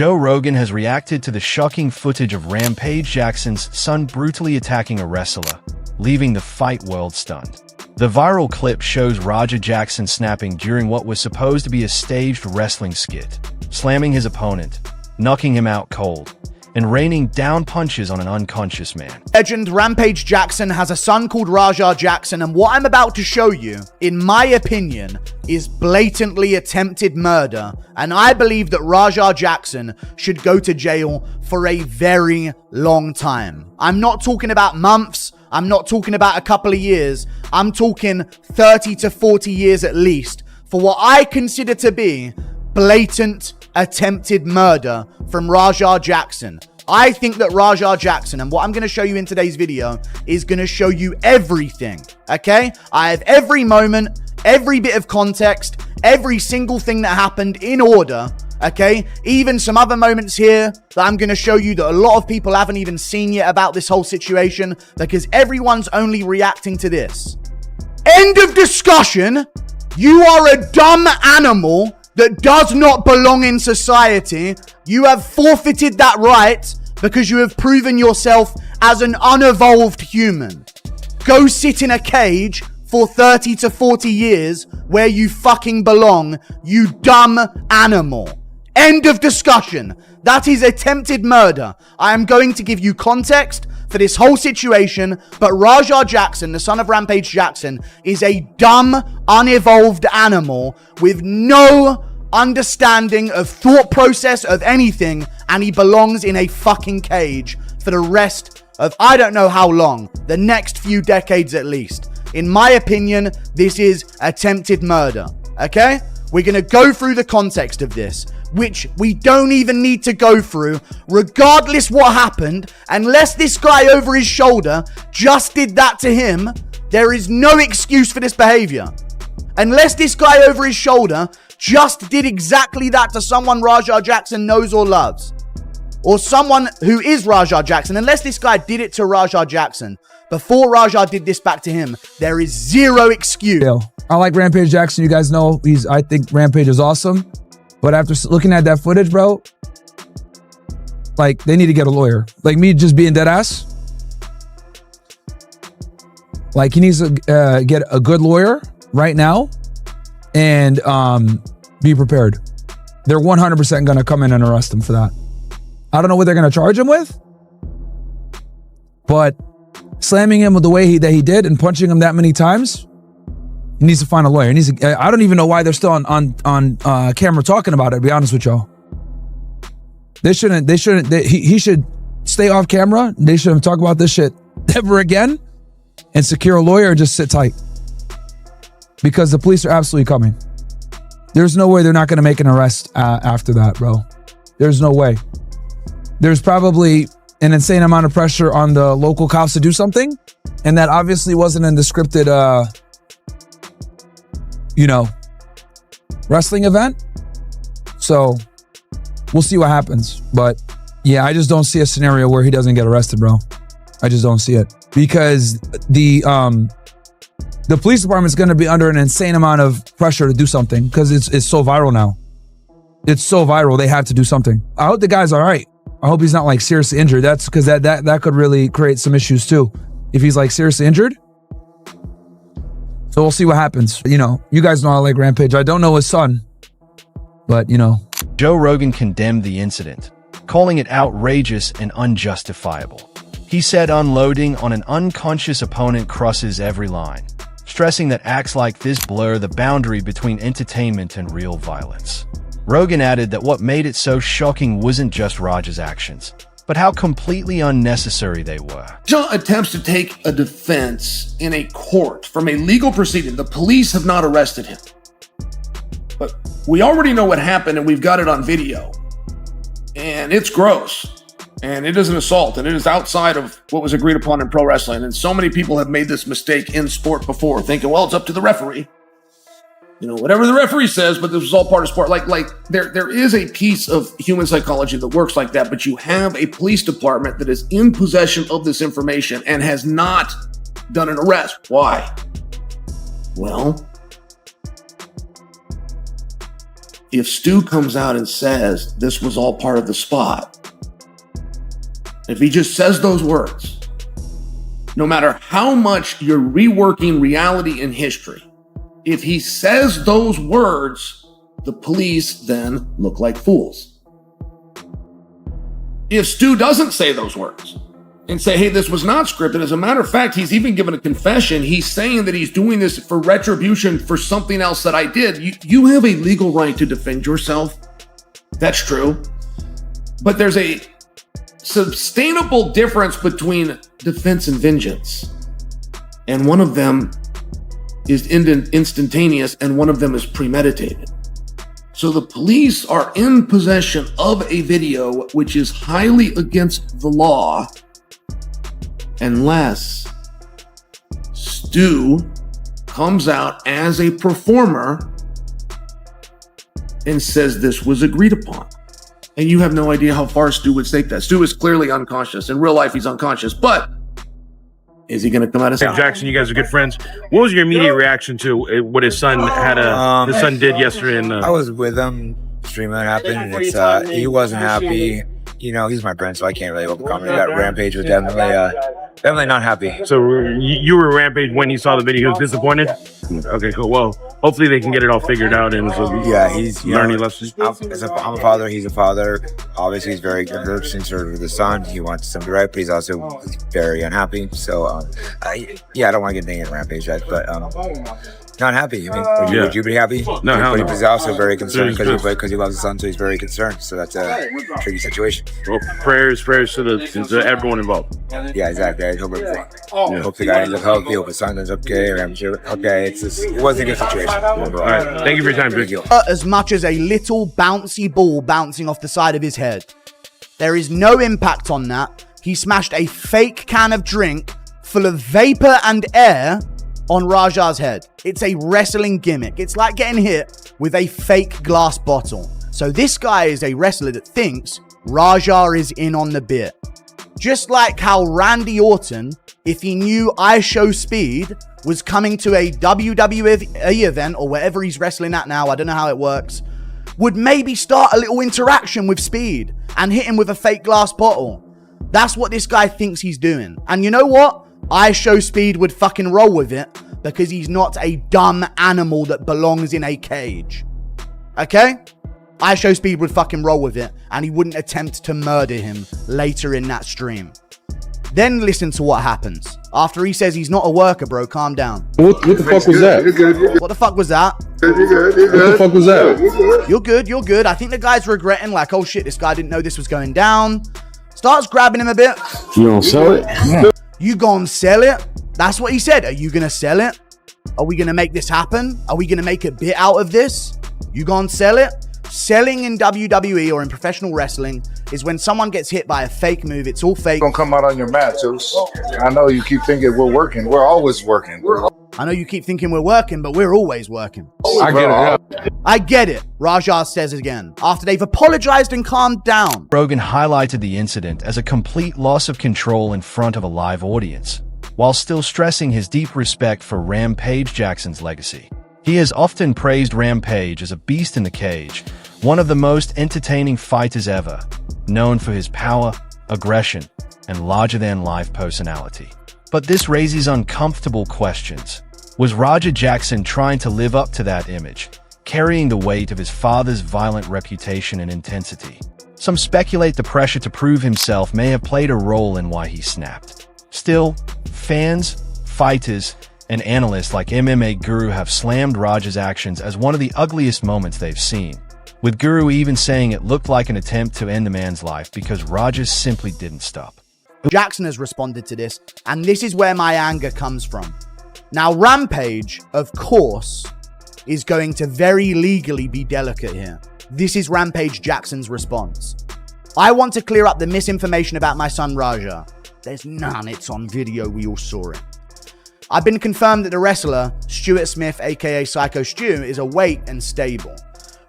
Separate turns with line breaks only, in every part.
Joe Rogan has reacted to the shocking footage of Rampage Jackson's son brutally attacking a wrestler, leaving the fight world stunned. The viral clip shows Rampage Jackson snapping during what was supposed to be a staged wrestling skit, slamming his opponent, knocking him out cold, and raining down punches on an unconscious man.
Legend Rampage Jackson has a son called Rampage Jackson, and what I'm about to show you, in my opinion, is blatantly attempted murder, and I believe that Rampage Jackson should go to jail for a very long time. I'm not talking about months, I'm not talking about a couple of years, I'm talking 30 to 40 years at least, for what I consider to be blatant attempted murder from Rampage Jackson. I think that Rampage Jackson, and what I'm going to show you in today's video, is going to show you everything, okay? I have every moment, every bit of context, every single thing that happened in order, okay? Even some other moments here that I'm going to show you that a lot of people haven't even seen yet about this whole situation, because everyone's only reacting to this. End of discussion. You are a dumb animal that does not belong in society. You have forfeited that right because you have proven yourself as an unevolved human. Go sit in a cage for 30 to 40 years where you fucking belong, you dumb animal. End of discussion. That is attempted murder. I am going to give you context for this whole situation, but Rampage Jackson, the son of Rampage Jackson, is a dumb, unevolved animal with no understanding of thought process of anything, and he belongs in a fucking cage for the rest of I don't know how long, the next few decades at least. In my opinion, this is attempted murder, okay? We're gonna go through the context of this, which we don't even need to go through, regardless what happened, unless this guy over his shoulder just did that to him. There is no excuse for this behavior. Unless this guy over his shoulder just did exactly that to someone Rampage Jackson knows or loves, or someone who is Rampage Jackson, unless this guy did it to Rampage Jackson before Rampage did this back to him, there is zero excuse.
I like Rampage Jackson. You guys know I think Rampage is awesome, but after looking at that footage, bro, like, they need to get a lawyer. Like, me just being dead ass, like, he needs to get a good lawyer right now and be prepared. They're 100% going to come in and arrest him for that. I don't know what they're going to charge him with, but slamming him with the way that he did and punching him that many times, he needs to find a lawyer. I don't even know why they're still on camera talking about it, to be honest with y'all. He should stay off camera. They shouldn't talk about this shit ever again, and secure a lawyer and just sit tight, because the police are absolutely coming. There's no way they're not going to make an arrest after that, bro. There's no way. There's probably an insane amount of pressure on the local cops to do something, and that obviously wasn't in the scripted, wrestling event. So we'll see what happens. But yeah, I just don't see a scenario where he doesn't get arrested, bro. I just don't see it, because the police department is going to be under an insane amount of pressure to do something, because it's so viral now. It's so viral. They have to do something. I hope the guy's all right. I hope he's not like seriously injured. That's because that could really create some issues too, if he's like seriously injured. So we'll see what happens. You guys know I like Rampage. I don't know his son, but
Joe Rogan condemned the incident, calling it outrageous and unjustifiable. He said unloading on an unconscious opponent crosses every line, stressing that acts like this blur the boundary between entertainment and real violence. Rogan added that what made it so shocking wasn't just Raja's actions, but how completely unnecessary they were.
Raja attempts to take a defense in a court from a legal proceeding. The police have not arrested him. But we already know what happened, and we've got it on video. And it's gross. And it is an assault, and it is outside of what was agreed upon in pro wrestling. And so many people have made this mistake in sport before, thinking, well, it's up to the referee. Whatever the referee says, but this was all part of sport. Like there is a piece of human psychology that works like that, but you have a police department that is in possession of this information and has not done an arrest. Why? Well, if Stu comes out and says this was all part of the spot, if he just says those words, no matter how much you're reworking reality and history, if he says those words, the police then look like fools. If Stu doesn't say those words and say, hey, this was not scripted, as a matter of fact, he's even given a confession. He's saying that he's doing this for retribution for something else that I did. You have a legal right to defend yourself. That's true. But there's a sustainable difference between defense and vengeance. And one of them is instantaneous and one of them is premeditated. So the police are in possession of a video which is highly against the law unless Stu comes out as a performer and says this was agreed upon. And you have no idea how far Stu would take that. Stu is clearly unconscious. In real life, he's unconscious. But is he going to come out and say,
Jackson, you guys are good friends. What was your immediate reaction to what his son his son did yesterday?
I was with him. Streaming happened. It's he wasn't happy. You know, he's my friend, so I can't really overcome it. That Rampage was definitely not happy.
So you were Rampage when he saw the video. He was disappointed. Okay, cool. Well, hopefully they can get it all figured out and
he's
learning lessons.
I'm a father. He's a father. Obviously, he's very concerned with his son. He wants something to right, but he's also very unhappy. So, I don't want to get dinged at Rampage yet, but not happy. I mean, would you be happy?
No,
but he's also very concerned because he loves his son, so he's very concerned. So that's a tricky situation.
Well, prayers to everyone involved.
Yeah, exactly. I hope everything. Hope the guy ends up healthy. Hope his son ends up okay. I'm sure. Okay, it wasn't a good situation.
All right, thank you for your time, Big.
As much as a little bouncy ball bouncing off the side of his head. There is no impact on that. He smashed a fake can of drink full of vapor and air on Raja's head. It's a wrestling gimmick. It's like getting hit with a fake glass bottle. So this guy is a wrestler that thinks Raja is in on the bit. Just like how Randy Orton, if he knew I Show Speed was coming to a WWE event or wherever he's wrestling at now, I don't know how it works, would maybe start a little interaction with Speed and hit him with a fake glass bottle. That's what this guy thinks he's doing. And you know what? I Show Speed would fucking roll with it because he's not a dumb animal that belongs in a cage. Okay? I Show Speed would fucking roll with it and he wouldn't attempt to murder him later in that stream. Then listen to what happens. After he says he's not a worker, bro, calm down.
What the fuck was that?
What the fuck was that?
What the fuck was that?
You're good. I think the guy's regretting, like, oh shit, this guy didn't know this was going down. Starts grabbing him a bit.
You gonna sell it? Yeah.
You gonna sell it? That's what he said. Are you gonna sell it? Are we gonna make this happen? Are we gonna make a bit out of this? You gonna sell it? Selling in WWE or in professional wrestling is when someone gets hit by a fake move. It's all fake.
Don't come out on your mat, Zeus. I know you keep thinking we're working. We're always working.
I know you keep thinking we're working, but we're always working.
I get it.
I get it, Raja says again, after they've apologized and calmed down.
Rogan highlighted the incident as a complete loss of control in front of a live audience, while still stressing his deep respect for Rampage Jackson's legacy. He has often praised Rampage as a beast in the cage, one of the most entertaining fighters ever, known for his power, aggression, and larger-than-life personality. But this raises uncomfortable questions. Was Raja Jackson trying to live up to that image, carrying the weight of his father's violent reputation and intensity? Some speculate the pressure to prove himself may have played a role in why he snapped. Still, fans, fighters, and analysts like MMA Guru have slammed Raja's actions as one of the ugliest moments they've seen, with Guru even saying it looked like an attempt to end the man's life because Raja simply didn't stop.
Jackson has responded to this, and this is where my anger comes from. Now, Rampage, of course, is going to very legally be delicate here. This is Rampage Jackson's response. I want to clear up the misinformation about my son Raja. There's none, it's on video, we all saw it. I've been confirmed that the wrestler, Stuart Smith, aka Psycho Stu, is awake and stable.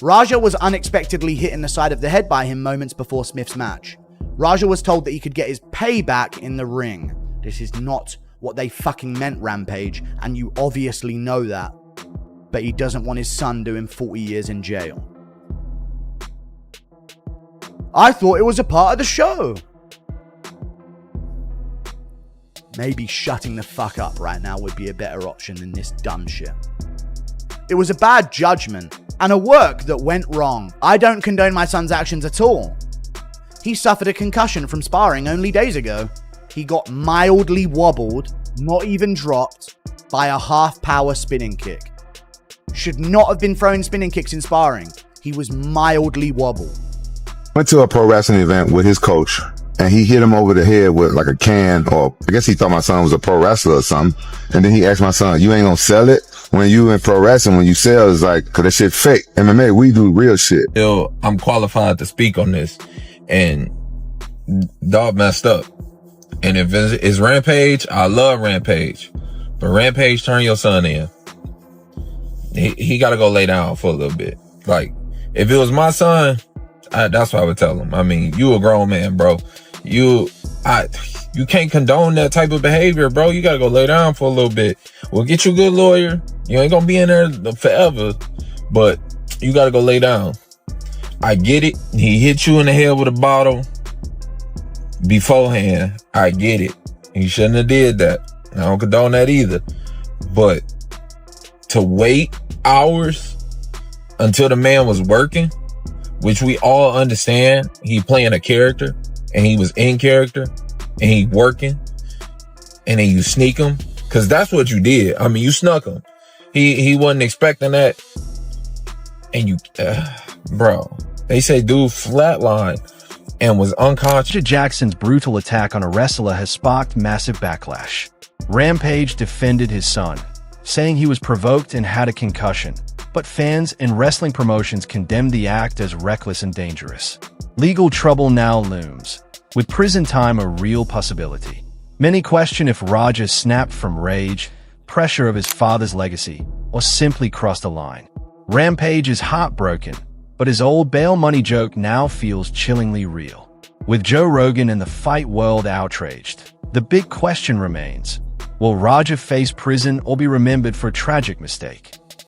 Raja was unexpectedly hit in the side of the head by him moments before Smith's match. Raja was told that he could get his payback in the ring. This is not what they fucking meant, Rampage, and you obviously know that. But he doesn't want his son doing 40 years in jail. I thought it was a part of the show. Maybe shutting the fuck up right now would be a better option than this dumb shit. It was a bad judgment and a work that went wrong. I don't condone my son's actions at all. He suffered a concussion from sparring only days ago. He got mildly wobbled, not even dropped, by a half-power spinning kick. Should not have been throwing spinning kicks in sparring. He was mildly wobbled.
Went to a pro wrestling event with his coach, and he hit him over the head with like a can, or I guess he thought my son was a pro wrestler or something. And then he asked my son, "You ain't gonna sell it?" When you in pro wrestling, when you sell, it's like, cause that shit fake. MMA, we do real shit.
Yo, I'm qualified to speak on this, and dog messed up. And if it's Rampage, I love Rampage, but Rampage, turn your son in. He got to go lay down for a little bit. Like, if it was my son, that's what I would tell him. I mean, you a grown man, bro. You can't condone that type of behavior, bro. You got to go lay down for a little bit. We'll get you a good lawyer. You ain't gonna be in there forever, but you got to go lay down. I get it. He hit you in the head with a bottle beforehand. I get it. He shouldn't have did that. I don't condone that either. But to wait hours until the man was working, which we all understand, he playing a character and he was in character and he working, and then you sneak him, because that's what you did. I mean, you snuck him. He wasn't expecting that, and you, bro. They say dude flatlined and was unconscious.
Rampage Jackson's brutal attack on a wrestler has sparked massive backlash. Rampage defended his son, saying he was provoked and had a concussion, but fans and wrestling promotions condemned the act as reckless and dangerous. Legal trouble now looms, with prison time a real possibility. Many question if Raja snapped from rage, pressure of his father's legacy, or simply crossed a line. Rampage is heartbroken, but his old bail money joke now feels chillingly real. With Joe Rogan and the fight world outraged, the big question remains: will Raja face prison or be remembered for a tragic mistake?